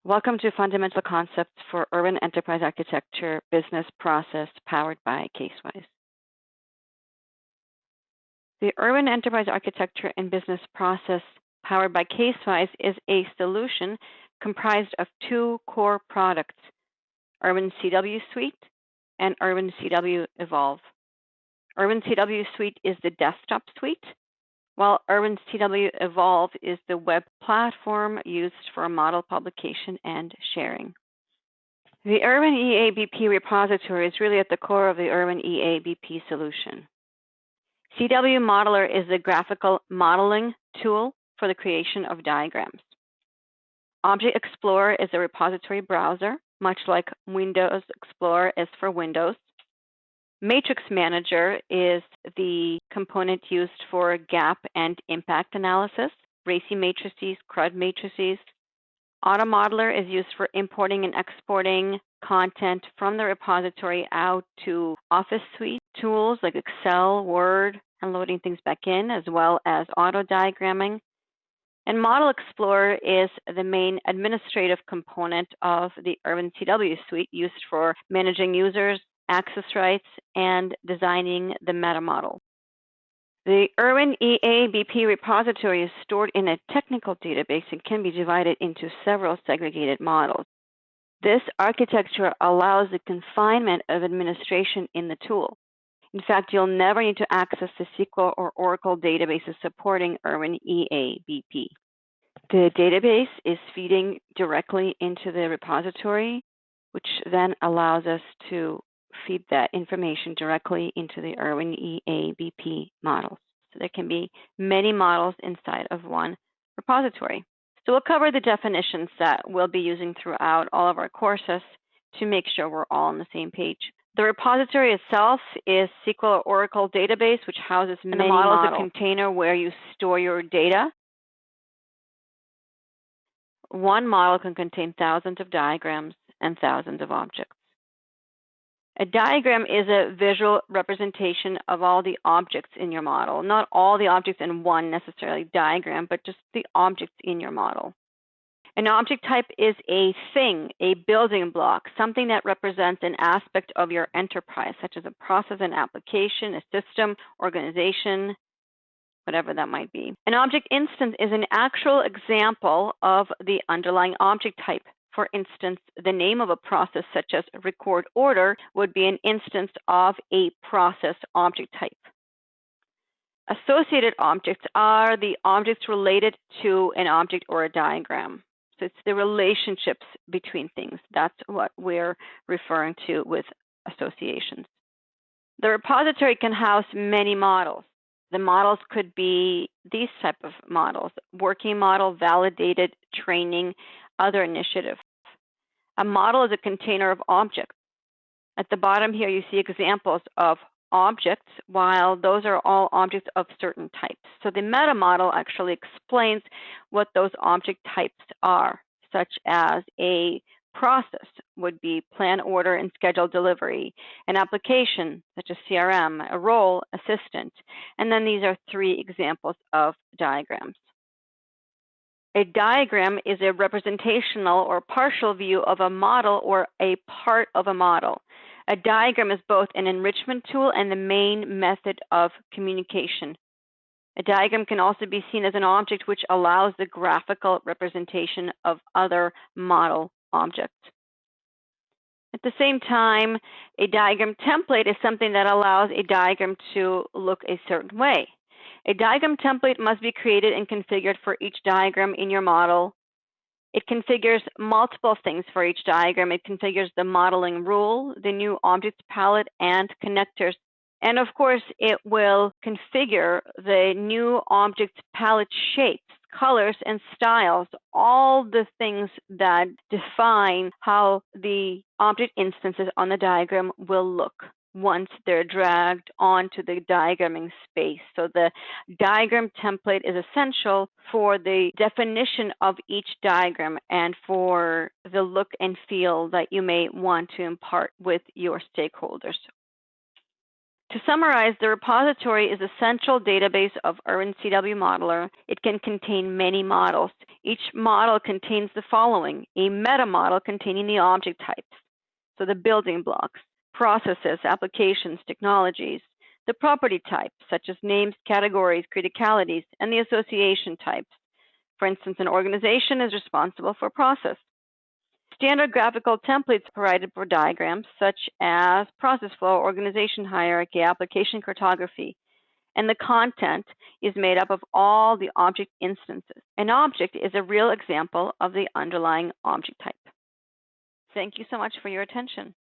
Welcome to Fundamental Concepts for Urban Enterprise Architecture Business Process powered by Casewise. The Urban Enterprise Architecture and Business Process powered by Casewise is a solution comprised of two core products, Urban CW Suite and Urban CW Evolve. Urban CW Suite is the desktop suite, while Urban CW Evolve is the web platform used for model publication and sharing. The Urban EABP repository is really at the core of the Urban EABP solution. CW Modeler is the graphical modeling tool for the creation of diagrams. Object Explorer is a repository browser, much like Windows Explorer is for Windows. Matrix Manager is the component used for gap and impact analysis, RACI matrices, CRUD matrices. AutoModeler is used for importing and exporting content from the repository out to Office Suite tools like Excel, Word, and loading things back in, as well as auto diagramming. And Model Explorer is the main administrative component of the Urban CW Suite used for managing users, access rights, and designing the meta model. The Urban EABP repository is stored in a technical database and can be divided into several segregated models. This architecture allows the confinement of administration in the tool. In fact, you'll never need to access the SQL or Oracle databases supporting Urban EABP. The database is feeding directly into the repository, which then allows us to feed that information directly into the Urban EABP models. So there can be many models inside of one repository. So we'll cover the definitions that we'll be using throughout all of our courses to make sure we're all on the same page. The repository itself is SQL or Oracle database, which houses many models, a container where you store your data. One model can contain thousands of diagrams and thousands of objects. A diagram is a visual representation of all the objects in your model, not all the objects in one necessarily diagram, but just the objects in your model. An object type is a thing, a building block, something that represents an aspect of your enterprise, such as a process, an application, a system, organization, whatever that might be. An object instance is an actual example of the underlying object type. For instance, the name of a process such as record order would be an instance of a process object type. Associated objects are the objects related to an object or a diagram. So it's the relationships between things. That's what we're referring to with associations. The repository can house many models. The models could be these type of models: working model, validated, training, other initiative. A model is a container of objects. At the bottom here, you see examples of objects, while those are all objects of certain types. So the meta model actually explains what those object types are, such as a process would be plan, order, and schedule delivery, an application such as CRM, a role, assistant, and then these are three examples of diagrams. A diagram is a representational or partial view of a model or a part of a model. A diagram is both an enrichment tool and the main method of communication. A diagram can also be seen as an object which allows the graphical representation of other model objects. At the same time, a diagram template is something that allows a diagram to look a certain way. A diagram template must be created and configured for each diagram in your model. It configures multiple things for each diagram. It configures the modeling rule, the new objects palette, and connectors. And of course, it will configure the new object palette shapes, colors, and styles, all the things that define how the object instances on the diagram will look once they're dragged onto the diagramming space. So the diagram template is essential for the definition of each diagram and for the look and feel that you may want to impart with your stakeholders. To summarize, the repository is a central database of Irwin CW Modeler. It can contain many models. Each model contains the following: a meta model containing the object types, so the building blocks, processes, applications, technologies, the property types, such as names, categories, criticalities, and the association types. For instance, an organization is responsible for process. Standard graphical templates provided for diagrams such as process flow, organization hierarchy, application cartography, and the content is made up of all the object instances. An object is a real example of the underlying object type. Thank you so much for your attention.